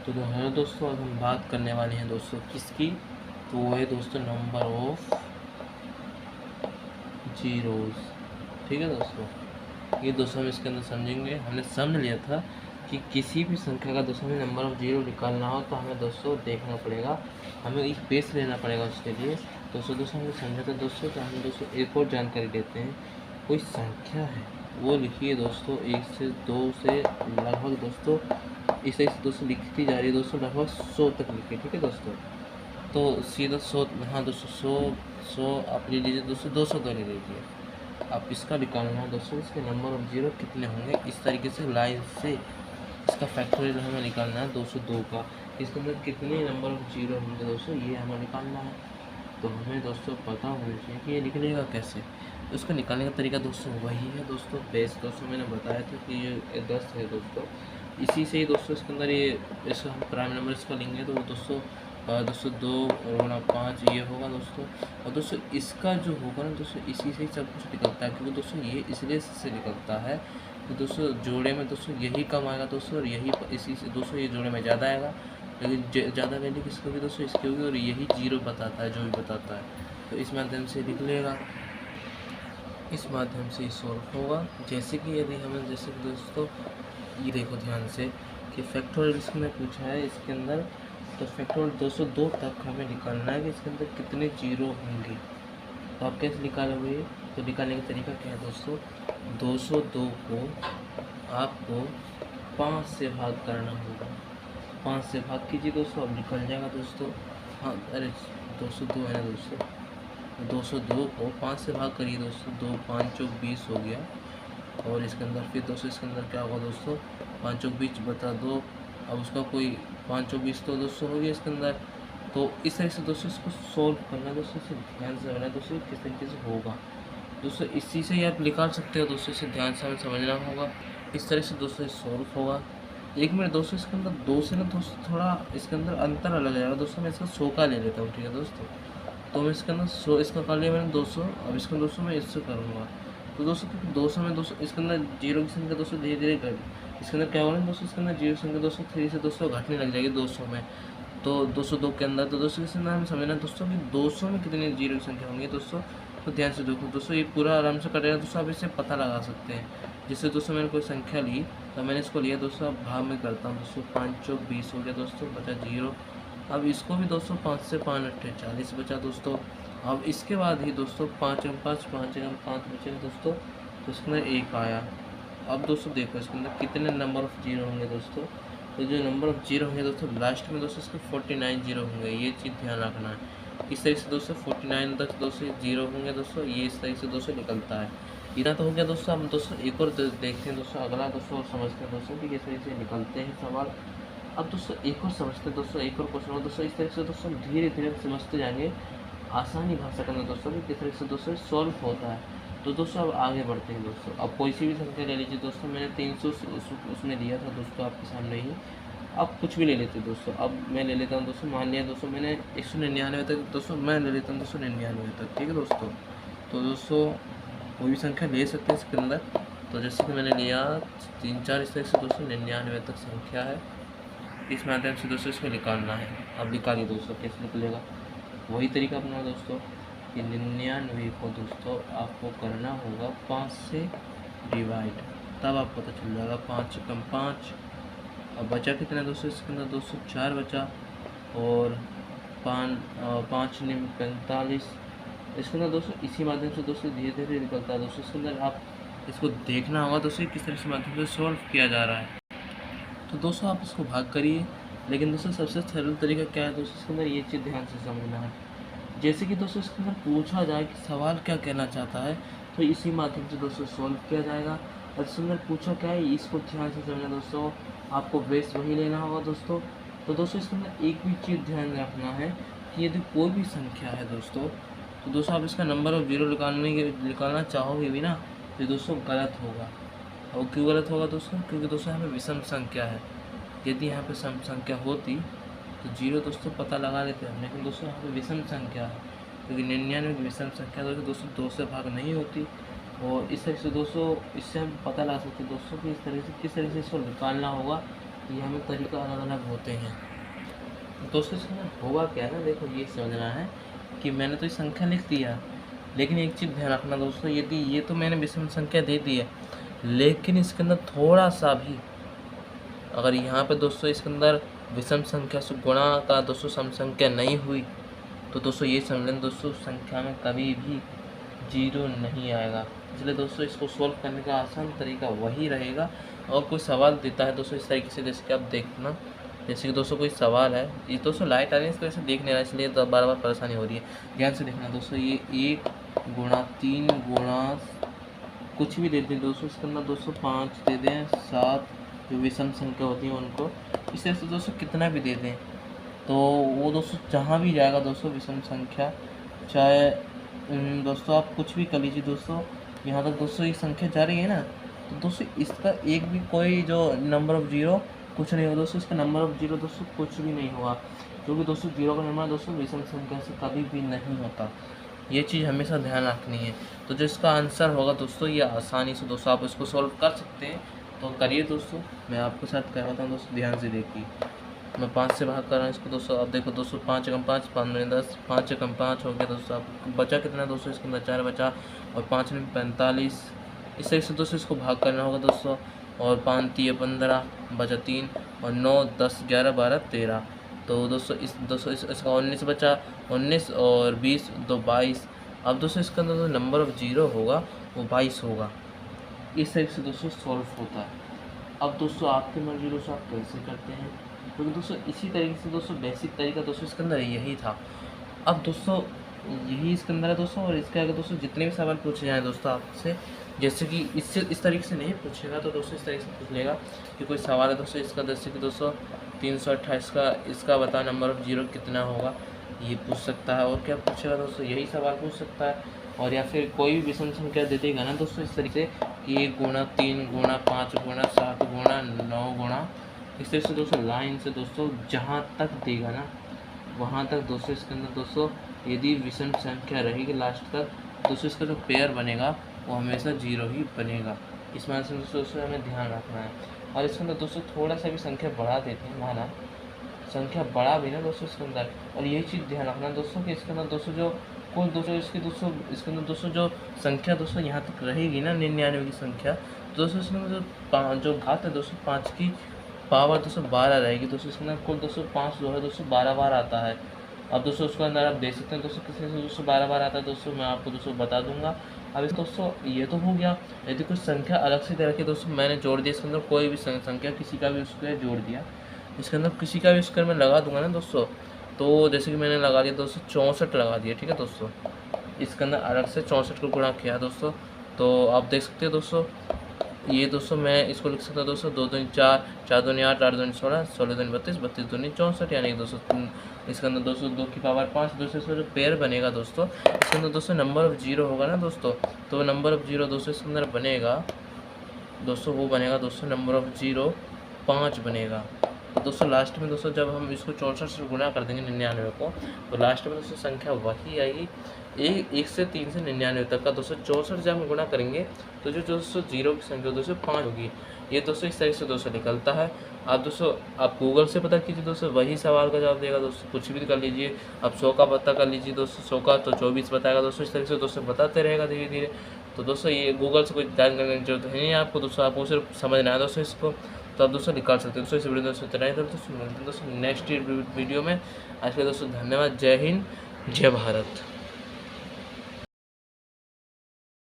तो है दोस्तों, अब हम बात करने वाले हैं दोस्तों किसकी, तो वो है दोस्तों नंबर ऑफ जीरोज़। ठीक है दोस्तों, ये दोस्तों हम इसके अंदर समझेंगे। हमने समझ लिया था कि किसी भी संख्या का दोस्तों हमें नंबर ऑफ जीरो निकालना हो तो हमें दोस्तों देखना पड़ेगा, हमें एक बेस लेना पड़ेगा उसके लिए। दोस्तों हमने समझा था दोस्तों। तो हम दोस्तों एक और जानकारी देते हैं। कोई संख्या है वो लिखिए दोस्तों 1 से 2 से लगभग दोस्तों इस तरह से दोस्तों लिखती जा रही है दोस्तों, लगभग 100 तक लिखिए। ठीक है दोस्तों, तो सीधा 100, हाँ दोस्तों 100 आप ले लीजिए दोस्तों, 200 तो ले लीजिए। अब इसका निकालना है दोस्तों, इसके नंबर ऑफ जीरो कितने होंगे, इस तरीके से लाइन से इसका फैक्टोरियल हमें निकालना है 202 का। इसके अंदर कितने नंबर ऑफ जीरो होंगे दोस्तों, ये हमें निकालना है। तो हमें दोस्तों पता होना चाहिए कि ये निकलेगा कैसे। उसको निकालने का तरीका दोस्तों वही है दोस्तों, बेस दोस्तों मैंने बताया था कि ये 10 है दोस्तों। इसी से ही दोस्तों इसके अंदर ये इसका हम प्राइम नंबर इसका लेंगे तो दोस्तों 2 गुणा 5 ये होगा दोस्तों। और दोस्तों इसका जो होगा ना दोस्तों, इसी से ही सब कुछ निकलता है, क्योंकि दोस्तों ये इसलिए से निकलता है तो दोस्तों जोड़े में दोस्तों यही कम आएगा दोस्तों, और यही इसी से दोस्तों ये जोड़े में ज़्यादा आएगा, लेकिन ज़्यादा वैल्यू किसकी होगी दोस्तों, इसकी होगी। और यही जीरो बताता है, जो भी बताता है। तो इस माध्यम से लिख लेगा, इस माध्यम से सॉल्व होगा। जैसे कि यदि हमें जैसे कि दोस्तों ये देखो ध्यान से कि फैक्टोरियल इसमें पूछा है इसके अंदर, तो फैक्टोरियल 202 तक हमें निकालना है कि इसके अंदर कितने जीरो होंगे। तो आप कैसे निकालोगे, तो निकालने का तरीका क्या है दोस्तों, 202 को आपको 5 से भाग करना होगा। 5 से भाग कीजिए दोस्तों, अब निकल जाएगा दोस्तों। हाँ अरे 202 है ना दोस्तों, 202 को 5 से भाग करिए दोस्तों, 2 5 चौक 20 हो गया। और इसके अंदर फिर दोस्तों इसके अंदर क्या होगा दोस्तों, 5 चौक 20 बता 2। अब उसका कोई 5 चौक 20 तो दोस्तों हो गया इसके अंदर। तो इस तरह से दोस्तों इसको सोल्व करना दोस्तों, इसे ध्यान से करना दोस्तों किस तरीके से होगा दोस्तों, इसी से ही आप निकाल सकते हो दोस्तों। इसे ध्यान से हमें समझना होगा, इस तरह से दोस्तों सॉल्व होगा। एक मिनट दोस्तों, इसके अंदर 2 से ना दोस्तों थोड़ा इसके अंदर अंतर अलग जाएगा दोस्तों। मैं इसका 100 का ले लेता हूँ, ठीक है दोस्तों। तो मैं इसके अंदर 100 इसका कर लिया मैंने 200, अब इसका 200 मैं इससे करूँगा। तो दोस्तों 200 में 200 इसके अंदर जीरो की संख्या दोस्तों धीरे धीरे घट, इसके अंदर क्या होगा ना दोस्तों, इसके अंदर जीरो संख्या दोस्तों 3 से दोस्तों घटने लग जाएगी 200 में। तो 202 के अंदर, तो दोस्तों इसके अंदर हमें समझना दोस्तों कि 200 में कितनी जीरो की संख्या होंगी दोस्तों। तो ध्यान से देखो दोस्तों, ये पूरा आराम से कटेगा दोस्तों, आप इससे पता लगा सकते हैं। जैसे दोस्तों मैंने कोई संख्या ली तो मैंने इसको लिया दोस्तों, अब भाग में करता हूँ दोस्तों, 5 चौक 20 हो गया दोस्तों, बचा जीरो। अब इसको भी दोस्तों 5 से 5 अट्ठे 40 बचा दोस्तों। अब इसके बाद ही दोस्तों 5 एम 5 5 एम 5 बचेगा दोस्तों, तो इसके अंदर 1 आया। अब दोस्तों देखो इसके अंदर कितने नंबर ऑफ जीरो होंगे दोस्तों, तो जो नंबर ऑफ जीरो होंगे दोस्तों लास्ट में दोस्तों इसके 49 जीरो होंगे, ये चीज़ ध्यान रखना है। इस तरीके से दोस्तों 49 तक दोस्तों जीरो होंगे दोस्तों, ये इस तरीके से दोस्तों निकलता है। इतना तो हो गया दोस्तों। हम दोस्तों एक और देखते हैं दोस्तों, अगला दोस्तों और समझते हैं दोस्तों कि किस तरीके से निकलते हैं सवाल। अब दोस्तों एक और समझते हैं दोस्तों, एक और क्वेश्चन हो दोस्तों। इस तरह से दोस्तों धीरे धीरे समझते जाएंगे, आसानी भाषा के अंदर दोस्तों कि किस तरह से दोस्तों सॉल्व होता है। तो दोस्तों अब आगे बढ़ते हैं दोस्तों। अब कोई सी भी संख्या ले लीजिए दोस्तों, मैंने 300 उसमें लिया था दोस्तों आपके सामने ही। अब कुछ भी ले लेते दोस्तों, अब मैं ले लेता हूँ दोस्तों, मान लिया दोस्तों मैंने 199 तक दोस्तों मैं ले लेता हूँ दोस्तों 99 तक, ठीक है दोस्तों। तो दोस्तों कोई भी संख्या ले सकते हैं इसके अंदर। तो जैसे कि मैंने लिया 3 4 इस तरह से दोस्तों 99 तक संख्या है, इस माध्यम से दोस्तों इसको निकालना है। अब निकालिए दोस्तों, कैसे निकलेगा, वही तरीका अपना दोस्तों कि 99 को दोस्तों आपको करना होगा 5 से डिवाइड, तब आपको पता चल जाएगा 5 कम 5। अब बचा कितना दोस्तों, इसके अंदर दोस्तों 4 बचा, और 5 निम 45। इसके अंदर दोस्तों इसी माध्यम से दोस्तों धीरे धीरे निकलता है दोस्तों। इसके अंदर आप इसको देखना होगा दोस्तों किस तरह से माध्यम से सॉल्व किया जा रहा है। तो दोस्तों आप इसको भाग करिए, लेकिन दोस्तों सबसे सरल तरीका क्या है दोस्तों, इसके अंदर ये चीज़ ध्यान से समझना है। जैसे कि दोस्तों इसके अंदर पूछा जाए कि सवाल क्या कहना चाहता है, तो इसी माध्यम से दोस्तों सॉल्व किया जाएगा। और इसके अंदर पूछा क्या है, इसको ध्यान से समझना दोस्तों, आपको बेस वही लेना होगा दोस्तों। तो दोस्तों इसके अंदर एक भी चीज़ ध्यान रखना है कि यदि कोई भी संख्या है दोस्तों, तो दोस्तों आप इसका नंबर ऑफ जीरो निकालना चाहोगे भी ना, तो दोस्तों गलत होगा। और क्यों गलत होगा दोस्तों, क्योंकि दोस्तों यहाँ पे विषम संख्या है। यदि यहाँ पे सम संख्या होती तो जीरो दोस्तों पता लगा लेते हैं, लेकिन दोस्तों यहाँ पे विषम संख्या है, क्योंकि 99 की विषम संख्या दोस्तों 2 से भाग नहीं होती। और इस तरह से दोस्तों इससे हम पता लगा सकते हैं दोस्तों कि इस तरह से किस तरह से इसको निकालना होगा ये हमें तरीका अलग अलग होते हैं। दोस्तों इसमें होगा क्या ना, देखो ये समझना है कि मैंने तो ये संख्या लिख दिया, लेकिन एक चीज़ ध्यान रखना दोस्तों, यदि ये तो मैंने विषम संख्या दे दी है, लेकिन इसके अंदर थोड़ा सा भी अगर यहाँ पे दोस्तों इसके अंदर विषम संख्या से गुणा का दोस्तों सम संख्या नहीं हुई, तो दोस्तों ये समझ लें दोस्तों संख्या में कभी भी जीरो नहीं आएगा। इसलिए दोस्तों इसको सोल्व करने का आसान तरीका वही रहेगा। और कोई सवाल देता है दोस्तों इस तरीके से, जैसे कि आप देखना, जैसे कि दोस्तों कोई सवाल है, ये दोस्तों लाइट आ रही है इस तरह से देख नहीं रहा, इसलिए तो बार बार परेशानी हो रही है। ध्यान से देखना दोस्तों, ये 1 गुणा 3 गुणा कुछ भी दे दें दोस्तों, इसके अंदर दोस्तों 5 दे दें, 7 जो विषम संख्या होती है उनको, इस तरह से दोस्तों कितना भी दे दें तो वो दोस्तों जहाँ भी जाएगा दोस्तों विषम संख्या, चाहे दोस्तों आप कुछ भी कर लीजिए दोस्तों, यहाँ तक दोस्तों ये संख्या जा रही है ना, तो दोस्तों इसका एक भी कोई जो नंबर ऑफ जीरो कुछ नहीं होगा दोस्तों, इसका नंबर ऑफ जीरो दोस्तों कुछ भी नहीं होगा, क्योंकि दोस्तों जीरो का नंबर दोस्तों विषम संख्या से कभी भी नहीं होता। ये चीज़ हमेशा ध्यान रखनी है। तो जो इसका आंसर होगा दोस्तों, ये आसानी से दोस्तों आप इसको सॉल्व कर सकते हैं, तो करिए दोस्तों, मैं आपके साथ करवाता हूँ दोस्तों, ध्यान से देखिए। मैं 5 से भाग कर रहा हूँ इसको दोस्तों, अब देखो दोस्तों 5 एकम 5 5 में 10, 5 एकम 5 हो गया दोस्तों। अब बचा कितना दोस्तों, इसके अंदर 4 बचा, और 5 में 45, इस तरीके से दोस्तों इसको भाग करना होगा दोस्तों। और 5 3 15 बचा 3, और 9 10 11 12 13, तो दोस्तों इसका 19 बचा, 19 और 20 2 22। अब दोस्तों इसके अंदर जो नंबर ऑफ जीरो होगा वो 22 होगा। इस तरीके से दोस्तों सॉल्व होता है। अब दोस्तों आपकी मर्जी दोस्तों आप कैसे करते हैं, क्योंकि दोस्तों इसी तरीके से दोस्तों बेसिक तरीका दोस्तों इसके अंदर यही था। अब दोस्तों यही इसके अंदर है दोस्तों, और इसके आगे दोस्तों जितने भी सवाल पूछे जाएँ दोस्तों आपसे, जैसे कि इससे इस तरीके से नहीं पूछेगा तो दोस्तों इस तरीके से पूछ लेगा कि कोई सवाल है दोस्तों इसका, जैसे कि दोस्तों 328 का इसका बता नंबर ऑफ जीरो कितना होगा, ये पूछ सकता है। और क्या पूछेगा दोस्तों, यही सवाल पूछ सकता है। और या फिर कोई भी विषम संख्या दे देगा ना दोस्तों इस तरीके से कि 1 गुणा 3 गुणा 5 गुणा 7 गुणा 9 गुणा, इस तरह से दोस्तों लाइन से दोस्तों जहाँ तक देगा ना वहाँ तक दोस्तों इसके अंदर दोस्तों यदि विषम संख्या रहेगी लास्ट तक, दोस्तों इसका जो पेयर बनेगा वो हमेशा जीरो ही बनेगा। इस मान से दोस्तों हमें ध्यान रखना है। और इसके अंदर दोस्तों थोड़ा सा भी संख्या बढ़ा देते हैं, माना संख्या बढ़ा भी ना दोस्तों इसके अंदर, और यही चीज़ ध्यान रखना दोस्तों कि इसके अंदर दोस्तों जो कुल दोस्तों इसके अंदर दोस्तों जो संख्या दोस्तों यहाँ तक रहेगी ना 99 की संख्या, तो दोस्तों इसके अंदर जो घात है दोस्तों 5 की पावर दोस्तों 12 रहेगी दोस्तों। इसके अंदर कुल दोस्तों 5 जो है दोस्तों 12 बार आता है। अब दोस्तों उसके अंदर आप देख सकते हैं दोस्तों किसी से दोस्तों 12 बार आता है दोस्तों, मैं आपको दोस्तों बता दूंगा। अब इस दोस्तों ये तो हो गया, यदि कुछ संख्या अलग से दे रखी दोस्तों मैंने जोड़ दिया, इसके अंदर कोई भी संख्या किसी का भी उसको जोड़ दिया, इसके अंदर किसी का भी उसके मैं लगा दूंगा ना दोस्तों, तो जैसे कि मैंने लगा दिया दोस्तों 64 लगा दिया, ठीक है दोस्तों। इसके अंदर अलग से 64 को गुणा किया दोस्तों, तो आप देख सकते हैं दोस्तों ये दोस्तों मैं इसको लिख सकता हूँ दोस्तों 2 दूनी 4 4 दूनी 8 8 दूनी 16 16 दूनी 32 32 दूनी 64, यानी कि दोस्तों इसके अंदर दोस्तों 2 की पावर 5 दोस्तों। इसका जो पेयर बनेगा दोस्तों इसके अंदर दोस्तों नंबर ऑफ जीरो होगा ना दोस्तों, तो नंबर ऑफ जीरो दोस्तों इसके अंदर बनेगा दोस्तों, वो बनेगा दोस्तों नंबर ऑफ जीरो 5 बनेगा। तो दोस्तों लास्ट में दोस्तों जब हम इसको 64 से गुणा कर देंगे 99 को, तो लास्ट में दोस्तों संख्या वही आएगी 1 से 3 से 99 तक का दोस्तों। 64 जब हम गुणा करेंगे तो जो दोस्तों जीरो की संख्या दोस्तों 5 होगी। ये दोस्तों इस तरीके से दोस्तों निकलता है। आप दोस्तों आप गूगल से पता कीजिए दोस्तों, वही सवाल का जवाब देगा दोस्तों, कुछ भी कर लीजिए। आप 100 का पता कर लीजिए दोस्तों, 100 का तो 24 बताएगा दोस्तों। इस तरीके से दोस्तों बताते रहेगा धीरे धीरे। तो दोस्तों ये गूगल से कोई ध्यान करने की जरूरत है नहीं आपको दोस्तों, आपको सिर्फ समझना है दोस्तों इसको, तो आप दोस्तों निकाल सकते हैं दोस्तों। इस वीडियो दोस्तों इतना ही था दोस्तों, मिलते हैं दोस्तों नेक्स्ट वीडियो में। आज के दोस्तों धन्यवाद। जय हिंद, जय भारत।